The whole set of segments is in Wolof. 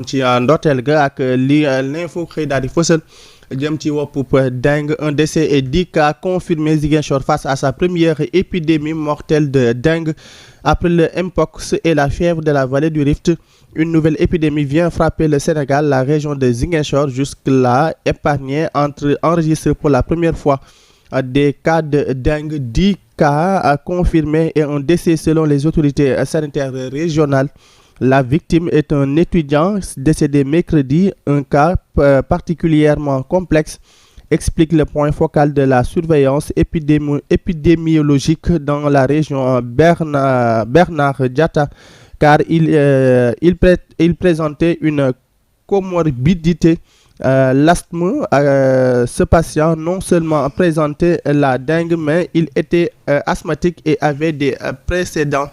ci ndorteel ga ak li l'info xëy daal di fësal jëm ci woppub dengue, un décès et 10 cas confirmés. Ziguinchor face à sa première épidémie mortelle de dengue après le mpox et la fièvre de la vallée du Rift. Une nouvelle épidémie vient frapper le Sénégal. La région de Ziguinchor, jusque-là épargnée, enregistre pour la première fois des cas de dengue, 10 cas confirmés et un décès selon les autorités sanitaires régionales. La victime est un étudiant décédé mercredi, un cas particulièrement complexe, explique le point focal de la surveillance épidémiologique dans la région Bernard Diatta, car il présentait une comorbidité. L'asthme, ce patient non seulement présentait la dengue, mais il était asthmatique et avait des précédents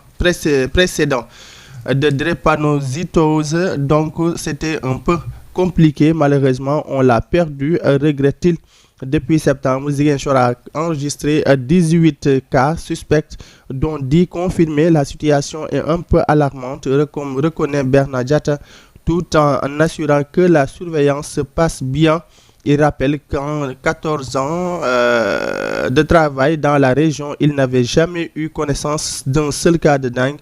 de drépanocytose, donc c'était un peu compliqué. Malheureusement, on l'a perdu, regrette-t-il. Depuis septembre, Ziguinchor a enregistré 18 cas suspects, dont 10 confirmés. La situation est un peu alarmante, reconnaît Bernard Diatta, tout en assurant que la surveillance se passe bien. Il rappelle qu'en 14 ans de travail dans la région, il n'avait jamais eu connaissance d'un seul cas de dengue.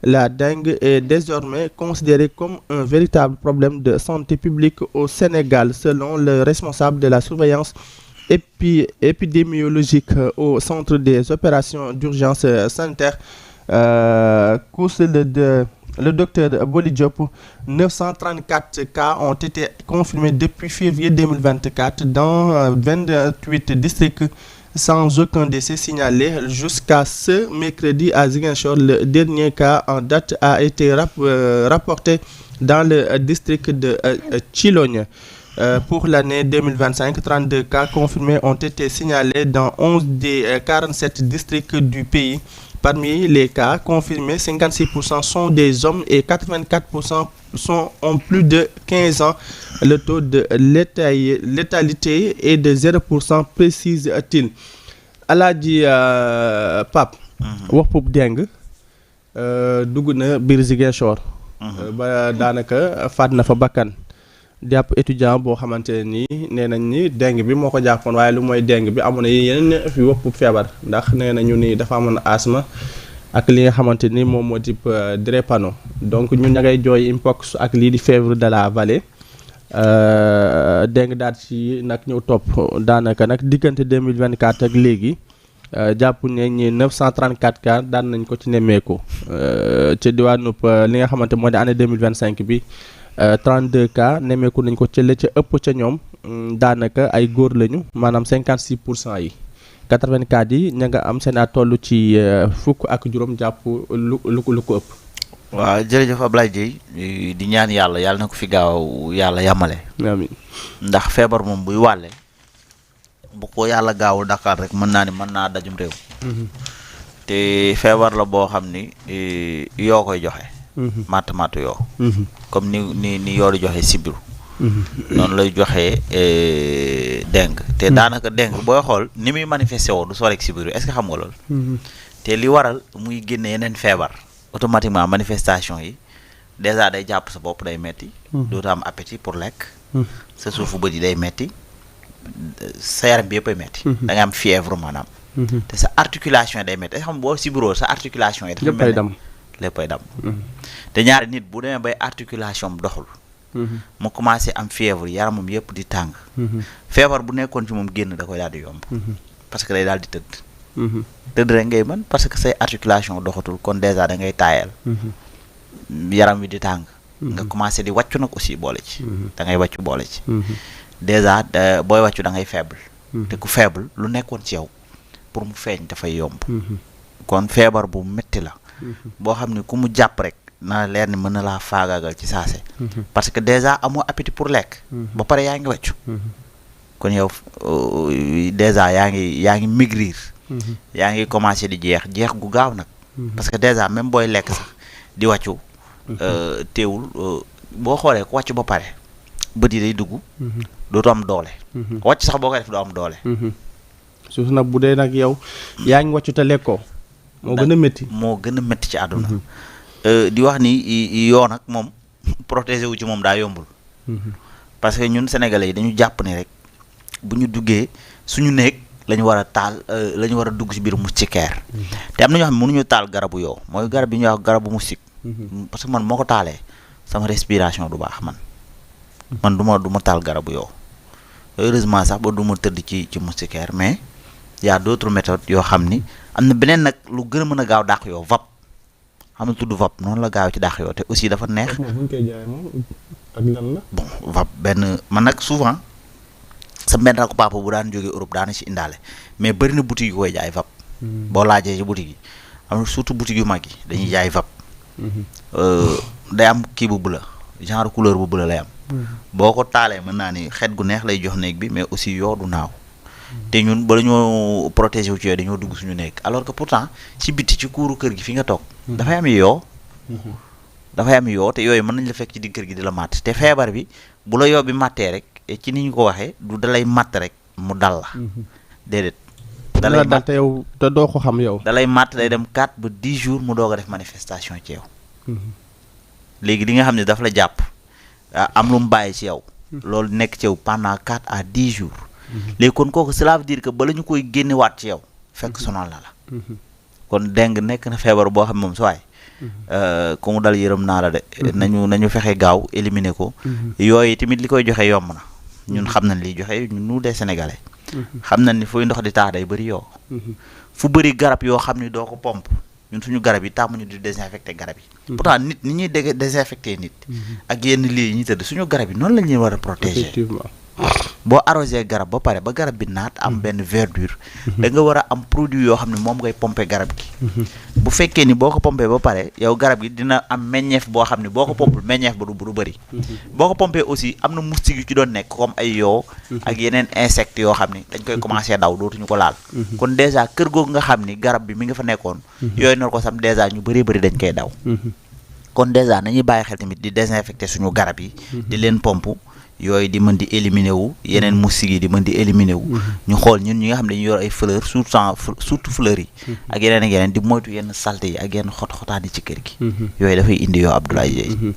La dengue est désormais considérée comme un véritable problème de santé publique au Sénégal, selon le responsable de la surveillance épidémiologique au centre des opérations d'urgence sanitaire, le docteur Boli Diop. 934 cas ont été confirmés depuis février 2024 dans 28 districts, sans aucun décès signalé jusqu'à ce mercredi à Ziguinchor. Le dernier cas en date a été rapporté dans le district de Chilogne. Pour l'année 2025, 32 cas confirmés ont été signalés dans 11 des 47 districts du pays. Parmi les cas confirmés, 56% sont des hommes et 84% ont plus de 15 ans. Le taux de létalité est de 0%, précise-t-il. Alaaji Pape. woppub dengue dugg na biir Ziguinchor. ba daanaka faat na fa bakkan. jàpp étudiant boo xamante ne nii nee nañ ni dengue bi moo ko jàppoon, waaye lu mooy dengue bi amoon na yeneen fi wopp feebar, ndax nee nañu ni dafa amoon asthme ak li nga xamante ni moom moo type drépano. donc ñun ña ngay jooy mpox ak lii di fièvre de la vallée. dengue daal ci nag ñëw topp daanaka nag diggante 2024 ak léegi jàpp ne ñi 934 cas daan nañ ko ci nemmeeku ci diwaanu li nga xamante moo di année 2025 bi. 32 cas nemmeeku nañ ko ca ëpp ca ñoom daanaka ay góor lañu, maanaam 56% yi. 84 yi ña nga am seen at toll ci fukk ak juróom jàpp lu ko ëpp. waaw jërëjëf Ablaye Dieye di ñaan yàlla na ko fi gaaw yàlla yamale. amiin. ndax feebar moom buy wàlle bu ko yàlla gaawul Dakar rek mën naa dajum réew. te feebar la boo xam ni yoo koy joxe. matt yoo. comme ni yoo di joxe sibiru. noonu lay joxe dengue. te daanaka dengue booy xool ni muy manifesté woo du soreek sibiru, est-ce que xam nga loolu. te li waral muy génne yeneen feebar automatiquement manifestation yi déjà day jàpp sa bopp day metti. dootu am appétit pour lekk. sa suufu bët yi day metti, sa yaram bi yëpp ay metti. da nga am fièvre maanaam. te sa articulation yi day metti, est-ce que xam boo sibiroo sa articulation yi. dafa mel ne léppay dam. te ñaari nit bu demee bay articulation am doxul. mu commencé am fièvre yaramam yëpp di tàng. feebar bu nekkoon ci moom génn da koy daal di yomb. parce que day daal di tëdd. tëdd rek ngay mën parce que say articulation doxatul, kon déjà da ngay taayal. yaram wi di tàng. nga commencé di wàccu nag aussi boole ci. da ngay wàccu boole ci. déjà booy wàccu da ngay faible. te ku faible lu nekkoon ci yow pour mu feeñ dafay yomb. kon feebar bu metti la. boo xam ne ku mu jàpp rek na leer ni mën na laa faagaagal ci saase. parce que déjà amoo appétit pour lekk. ba pare yaa ngi wàccu. kon yow déjà yaa ngi maigrir. yaa ngi commencé di jeex gu gaaw nag. parce que déjà même booy lekk sax di wàccu. teewul boo xoolee ku wàccu ba pare bët yi day dugg. dootu am doole. wàcc sax boo koy def doo am doole. suuf nag bu dee nag yow yaa ngi wàccu te lekkoo. moo gën a métti ci àdduna. di wax ni yoo nag moom protéger wu ci moom daa yombul. parce que ñun sénégalais yi dañu jàpp ne rek bu ñu duggee suñu néeg la ñu war a taal la ñu war a dugg ci biir moustiquaire. te am na ñoo xam ne mënuñu taal garabu yow mooy garab yi ñuy wax garabu moustique. parce que man moo ko taalee sama respiration du baax man du ma taal garabu yow heureusement sax ba du ma tëdd ci moustiquaire mais y a d'autres méthodes yoo xam ni am na beneen nag lu gën a mën a gaaw dàq yow vape xam na tudd vape noonu la gaaw ci dàq yow te aussi dafa neex. ak lan la. bon vape benn man nag souvent sa benn rakk papa bu daan jógee Europe daana ci indaale mais bëri na boutique yu koy jaay vape. boo laajee ci boutique yi am na surtout boutique yu mag yi dañuy jaay vape. day am kii bu bula genre couleur bu bula lay am. boo ko taalee mën naa ni xet gu neex lay jox néeg bi mais aussi yoo du naaw. te ñun bala ñoo protéger wu ci yooyu dañoo dugg suñu néeg alors que pourtant ci biti ci kuuru kër gi fi nga toog. dafay am yoo. dafay am yoo te yooyu mën nañ la fekk ci digg kër gi di la màtt te feebar bi bu la yoo bi màttee rek ci ni ñu ko waxee du dalay màtt rek mu dal la. déedéet. dalay dal te yow te doo ko xam yow. dalay màtt day dem 4 ba 10 jours mu doog a def manifestation ci yow. léegi li nga xam ne daf la jàpp am lu mu bàyyi ci yow. loolu nekk ci yow pendant 4 à 10 jours. léegi kon kooku cela veut dire que bala ñu koy génnewaat ci yow fekk sonal na la. kon deng nekk na feebar boo xam ne moom su waay ku mu dal yërëm naa la de. nañu fexe gaaw éliminer ko. yooyu tamit li koy joxe yomb na ñun xam nañ liy joxe ñun nous des sénégalais. xam nañ ni fuy ndox di taa day bëri yoo. fu bëri garab yoo xam ni doo ko pompe ñun suñu garab yi tàmmuñu di désinfecté garab yi. pourtant nit ni ñuy désinfecté nit. ak yenn lii yi ñuy tëdd suñu garab yi noonu la ñuy war a protéger. effectivement. boo arrosé garab ba pare ba garab bi naat am benn verdure da nga war a am produit yoo xam ne moom ngay pomper garab gi. bu fekkee ni boo ko pompé ba pare yow garab gi dina am meññeef boo xam ne boo ko pompul meññeef ba du bëri. boo ko pompé aussi am na moustique yu ci doon nekk comme ay yoo ak yeneen insectes yoo xam ni dañ koy commencé daw dootuñu ko laal. kon dèjà kër googu nga xam ni garab bi mi nga fa nekkoon. yooyu noonu ko sam dèjà ñu bëri dañ koy daw. kon dèjà nañuy bàyyi xel tamit di désinfecter suñu garab yi. di leen pompe. yooyu di mën di éliminer wu yeneen moustique yi di mën di éliminer wu. ñu xool ñun ñi nga xam ne dañu yor ay fleurs surtout fleurs yi. ak yeneen di moytu yenn salte yi ak yenn xot-xotaan yi ci kër gi. yooyu dafay indi yoo Abdoulaye Dieye.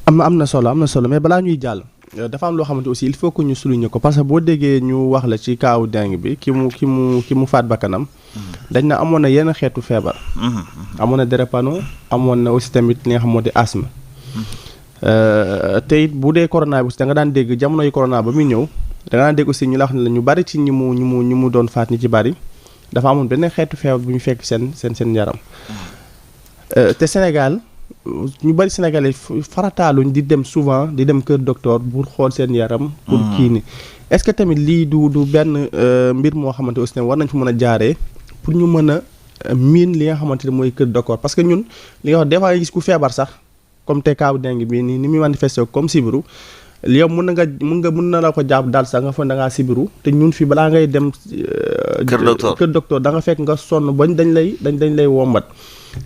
am na solo mais balaa ñuy jàll dafa am loo xamante aussi il faut que ñu souligner ko parce que boo déggee ñu wax la ci kaawu dengue bi ki mu faat bakkanam. dañ na amoon na yenn xeetu feebar. amoon na drépano amoon na aussi tamit li nga xam moo di asthme. te it bu dee corona bi aussi da nga daan dégg jamono yi corona ba muy ñëw da nga daan dégg aussi ñu la wax ne la ñu bari ci ñi mu doon faat ñi ci bari dafa amoon benn xeetu feebar bu ñu fekk seen yaram. te Sénégal ñu bari sénégalais farataaluñ di dem souvent di dem kër docteur pour xool seen yaram. pour kii ni est-ce que tamit lii du benn mbir moo xamante aussi war nañ fa mën a jaaree pour ñu mën a miin li nga xamante ne mooy kër docteur parce que ñun li nga wax des fois nga gis ku feebar sax. comme te kaaw dengue bi ni muy manifesté comme sibiru yow mën na la ko jàpp daal sax nga foog da ngaa sibiru te ñun fi balaa ngay dem. kër docteur da nga fekk nga sonn bañ dañ lay wombat.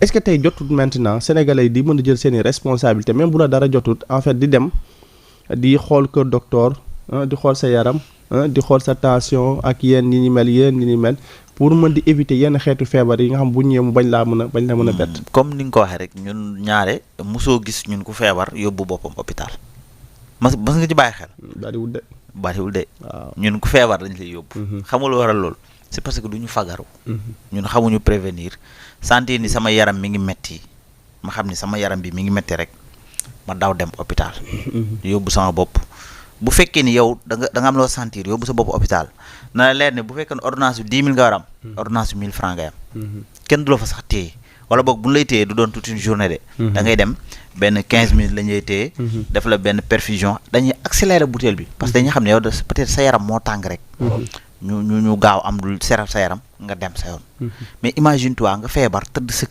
est-ce que tey jotut maintenant sénégalais yi di mën a jël seen i responsabilité même bu la dara jotut en fait di dem di xool kër docteur di xool sa yaram di xool sa tension ak yenn ni ni mel pour mën di éviter yenn xeetu feebar yi nga xam bu ñëwee mu bañ la mën a bett. comme ni nga ko waxee rek ñun ñaare mosoo gis ñun ku feebar yóbbu boppam hôpital mas nga ci bàyyi xel. bariwul de. waaw ñun ku feebar dañ lay yóbbu. xamul waral lool c'est parce que du ñu fagaru. ñun xamuñu prévenir sentir ni sama yaram mi ngi metti ma xam ni sama yaram bi mi ngi metti rek ma daw dem hôpital. yóbbu sama bopp. bu fekkee ni yow da nga am loo sentir yóbbu sa bopp hôpital na la leer ne bu fekkee ne ordonnance bi 10 000 nga war am. ordonnance bi 1000 francs ngay am. kenn du la fa sax téye wala boog bu ñu lay téye du doon toute une journée de. da ngay dem benn 15 minutes la ñuy téye. def la benn perfusion dañuy accélérer bouteille bi. parce que dañuy xam ne yow peut-être sa yaram moo tàng rek. ñu gaaw am lu seral sa yaram nga dem sa yoon. mais imagine toi nga feebar tëdd sa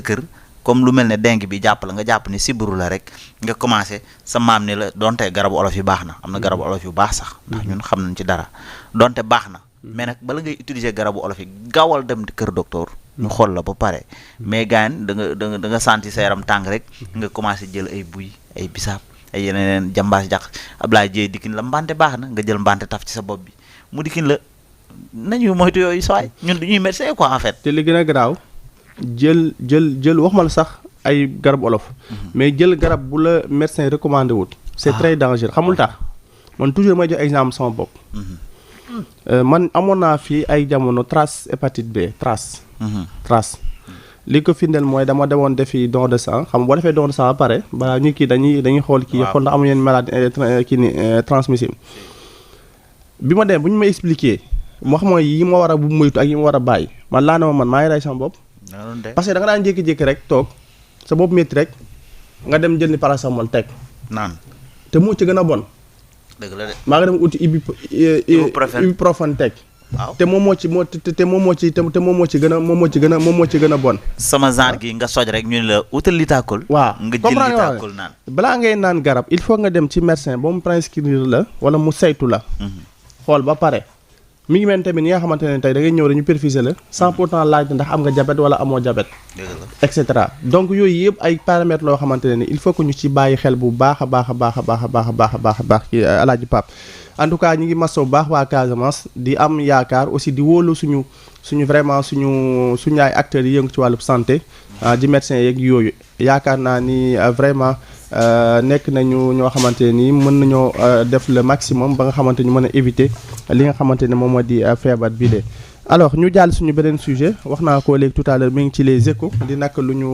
kër. comme lu mel ne dengue bi jàpp la nga jàpp ni sibiru la rek nga commencé sa maam ni la donte garabu olof yi baax na am na garabu olof yu baax sax ndax ñun xam nañ ci dara donte baax na mais nag bala ngay utiliser garabu olof yi gaawal dem kër docteur ñu xool la ba pare mais gaan da nga sentir sa yaram tàng rek nga commencé jël ay buy ay bisaab ay yeneen jàmbaas jàq Ablaye Dieye dikkin la mbante baax na nga jël mbante taf ci sa bopp bi mu dikkin la nañu moytu yooyu sawaay ñun du ñuy médecin quoi en fait. te li gën a garaaw jël wax ma la sax ay garab olof mais jël garab bu la médecin recommandé wut c'est très dangereux xamul tax man toujours may jox exemple sama bopp man amoon naa fii ay jamono trace hépatite B trace li ko firndeel mooy dama demoon defi don de sang xam nga boo defee don de sang ba pare balaa ñu kii dañuy xool kii xool ndax amuñu yenn maladie kii ni transmissible bi ma dem bu ñu ma expliquer wax mooy yi ma war a bu moytu ak yi ma war a bàyyi man laa ne ma man maa ngi rey sama bopp parce que da nga daan jékki-jékki rek toog sa bopp métti rek nga dem jël ni paracétamol teg naan te moo ci gën a bon dëgg la de maa nga dem uti ibuprofène teg waaw te moom moo ci gën a bon sama genre gi nga soj rek ñu ne la utal litaakool waaw nga jël litaakool naan balaa ngay naan garab il faut nga dem ci médecin ba mu prescrire la wala mu saytu la xool ba pare mi ngi mel tamit ñi nga xamante ne tey da ngay ñëw dañu perfuser la sans pourtant laaj ndax am nga diabète wala amoo diabète et cetera donc yooyu yëpp ay paramètres loo xamante ne ni il faut que ñu ci bàyyi xel bu baax a baax ci Alaaji Pape en tout cas ñi ngi masso bu baax waa Casamance di am yaakaar aussi di wóolu suñu vraiment suñu ay acteurs yi yëngu ci wàllu santé di médecins yeeg yooyu yaakaar naa ni vraiment nekk nañu ñoo xamante ni mën nañoo def le maximum ba nga xamante ñu mën a éviter li nga xamante ne moom moo di feebar bi de alors ñu jàll suñu beneen sujet wax naa ko léegi tout à l'heure mi ngi ci les échos di nag lu ñu